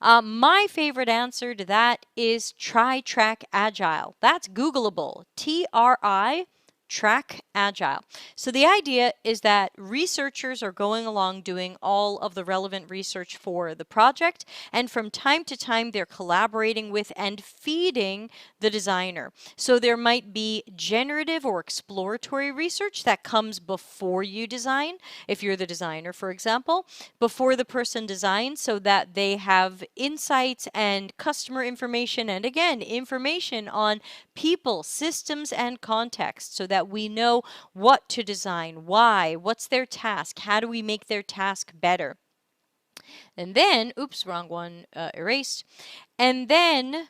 My favorite answer to that is try track agile. That's Googleable. TRI track agile. So the idea is that researchers are going along doing all of the relevant research for the project, and from time to time they're collaborating with and feeding the designer. So there might be generative or exploratory research that comes before you design, if you're the designer, for example, before the person designs, so that they have insights and customer information, and again, information on people, systems, and context, so that we know what to design, why, what's their task, how do we make their task better. And then, oops, wrong one, erased. And then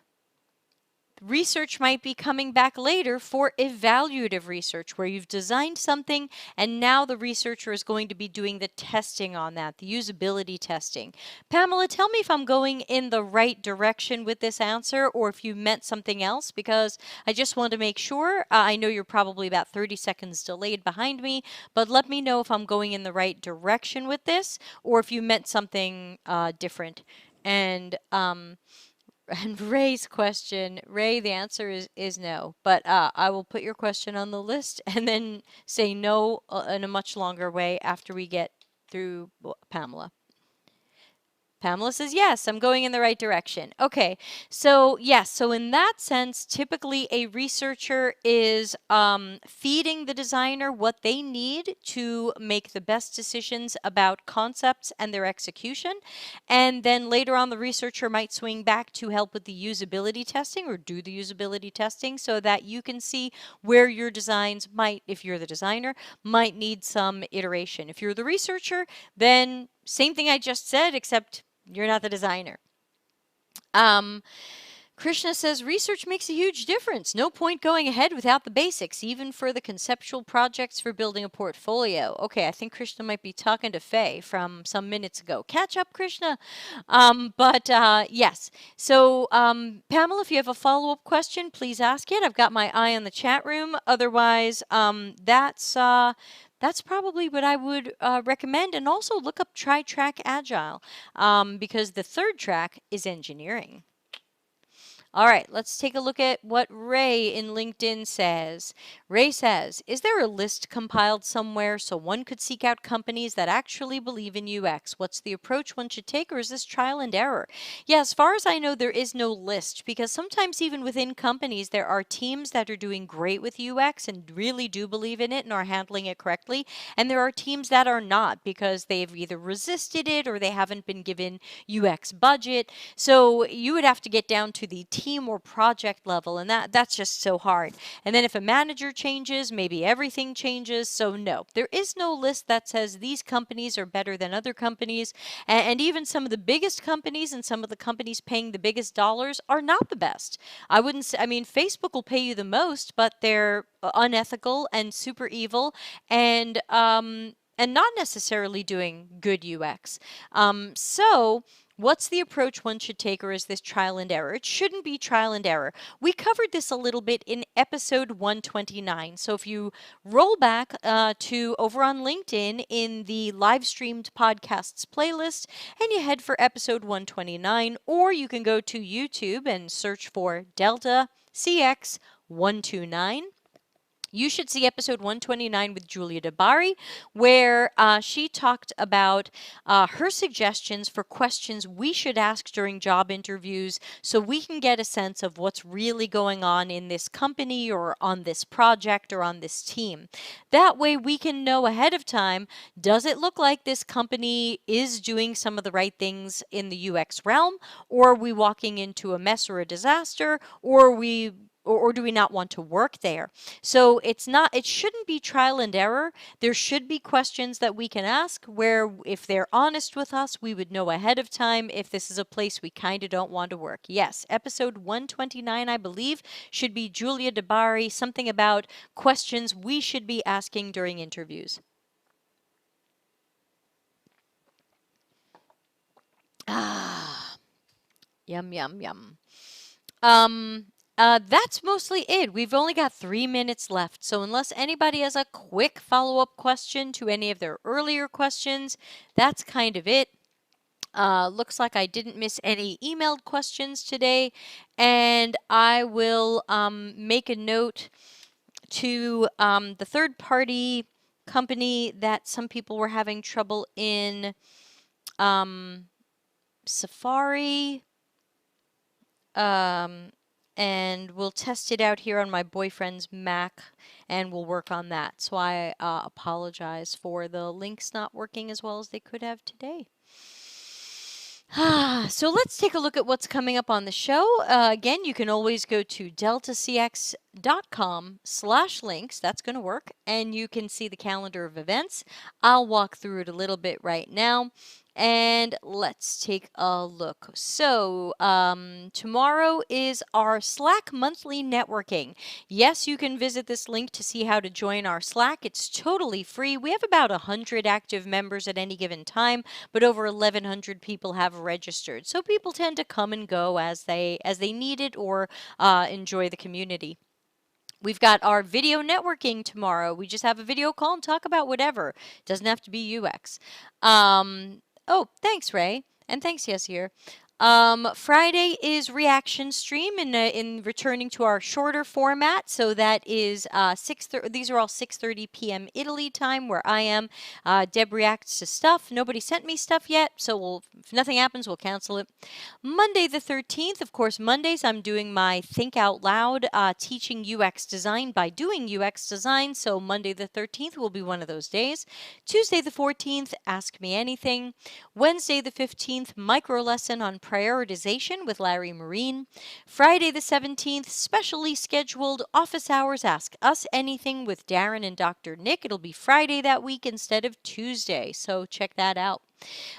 research might be coming back later for evaluative research, where you've designed something and now the researcher is going to be doing the testing on that, the usability testing. Pamela, tell me if I'm going in the right direction with this answer or if you meant something else, because I just want to make sure. I know you're probably about 30 seconds delayed behind me, but let me know if I'm going in the right direction with this or if you meant something different. And Ray's question, Ray, the answer is no. But I will put your question on the list and then say no in a much longer way after we get through Pamela. Pamela says, yes, I'm going in the right direction. Okay, so yes, so in that sense, typically a researcher is feeding the designer what they need to make the best decisions about concepts and their execution. And then later on, the researcher might swing back to help with the usability testing or do the usability testing so that you can see where your designs might, if you're the designer, might need some iteration. If you're the researcher, then same thing I just said, except you're not the designer. Krishna says, research makes a huge difference. No point going ahead without the basics, even for the conceptual projects for building a portfolio. Okay, I think Krishna might be talking to Faye from some minutes ago. Catch up, Krishna. Yes. So, Pamela, if you have a follow-up question, please ask it. I've got my eye on the chat room. Otherwise, that's probably what I would recommend. And also look up Try Track Agile, because the third track is engineering. All right, let's take a look at what Ray in LinkedIn says. Ray says, is there a list compiled somewhere so one could seek out companies that actually believe in UX? What's the approach one should take, or is this trial and error? Yeah, as far as I know, there is no list because sometimes even within companies, there are teams that are doing great with UX and really do believe in it and are handling it correctly. And there are teams that are not because they've either resisted it or they haven't been given UX budget. So you would have to get down to the team or project level, and that's just so hard. And then if a manager changes, maybe everything changes. So no, there is no list that says these companies are better than other companies. And even some of the biggest companies and some of the companies paying the biggest dollars are not the best. I wouldn't say, I mean, Facebook will pay you the most, but they're unethical and super evil and not necessarily doing good UX. So what's the approach one should take, or is this trial and error? It shouldn't be trial and error. We covered this a little bit in episode 129. So if you roll back to over on LinkedIn in the live streamed podcasts playlist and you head for episode 129, or you can go to YouTube and search for Delta CX 129. You should see episode 129 with Julia Dabari, where she talked about her suggestions for questions we should ask during job interviews so we can get a sense of what's really going on in this company or on this project or on this team. That way we can know ahead of time, does it look like this company is doing some of the right things in the UX realm, or are we walking into a mess or a disaster, or do we not want to work there? So it shouldn't be trial and error. There should be questions that we can ask where if they're honest with us, we would know ahead of time if this is a place we kind of don't want to work. Yes, episode 129, I believe, should be Julia Dabari, something about questions we should be asking during interviews. Ah, yum, yum, yum. That's mostly it. We've only got 3 minutes left. So unless anybody has a quick follow-up question to any of their earlier questions, that's kind of it. Looks like I didn't miss any emailed questions today. And I will make a note to the third-party company that some people were having trouble in Safari. And we'll test it out here on my boyfriend's Mac, and we'll work on that. So I apologize for the links not working as well as they could have today. So let's take a look at what's coming up on the show. Again, you can always go to deltacx.com/links. That's going to work. And you can see the calendar of events. I'll walk through it a little bit right now. And let's take a look. So tomorrow is our Slack monthly networking. Yes, you can visit this link to see how to join our Slack. It's totally free. We have about 100 active members at any given time, but over 1,100 people have registered. So people tend to come and go as they need it or enjoy the community. We've got our video networking tomorrow. We just have a video call and talk about whatever. It doesn't have to be UX. Oh, thanks, Ray. And thanks, Yasir. Friday is reaction stream in returning to our shorter format. So that is these are all 6:30 p.m. Italy time where I am. Deb reacts to stuff. Nobody sent me stuff yet, so if nothing happens, we'll cancel it. Monday the 13th, of course, Mondays I'm doing my Think Out Loud teaching UX design by doing UX design. So Monday the 13th will be one of those days. Tuesday the 14th, Ask Me Anything. Wednesday the 15th, micro lesson on prioritization with Larry Marine. Friday the 17th, specially scheduled office hours Ask Us Anything with Darren and Dr. Nick. It'll be Friday that week instead of Tuesday, so check that out.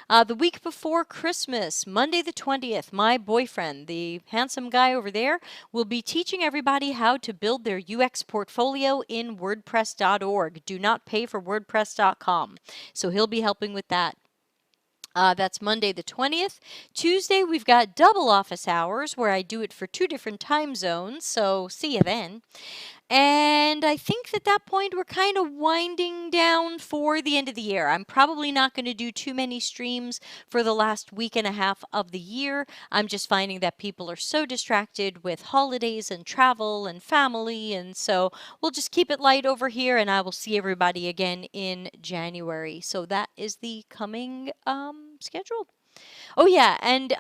The week before Christmas, Monday the 20th, my boyfriend, the handsome guy over there, will be teaching everybody how to build their UX portfolio in WordPress.org. Do not pay for WordPress.com. So he'll be helping with that. That's Monday the 20th. Tuesday, we've got double office hours where I do it for 2 different time zones, so see you then. And I think at that point, we're kind of winding down for the end of the year. I'm probably not going to do too many streams for the last week and a half of the year. I'm just finding that people are so distracted with holidays and travel and family. And so we'll just keep it light over here, and I will see everybody again in January. So that is the coming schedule. Oh yeah, and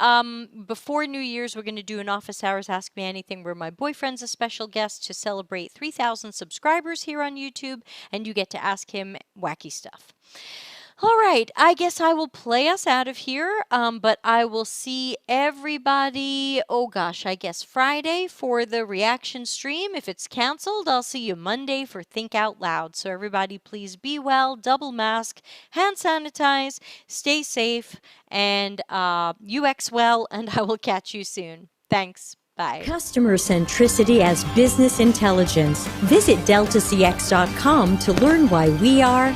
before New Year's, we're going to do an office hours Ask Me Anything where my boyfriend's a special guest to celebrate 3,000 subscribers here on YouTube, and you get to ask him wacky stuff. All right, I guess I will play us out of here, but I will see everybody, oh gosh, I guess Friday for the reaction stream. If it's canceled, I'll see you Monday for Think Out Loud. So everybody, please be well, double mask, hand sanitize, stay safe, and UX well, and I will catch you soon. Thanks. Bye. Customer centricity as business intelligence. Visit deltacx.com to learn why we are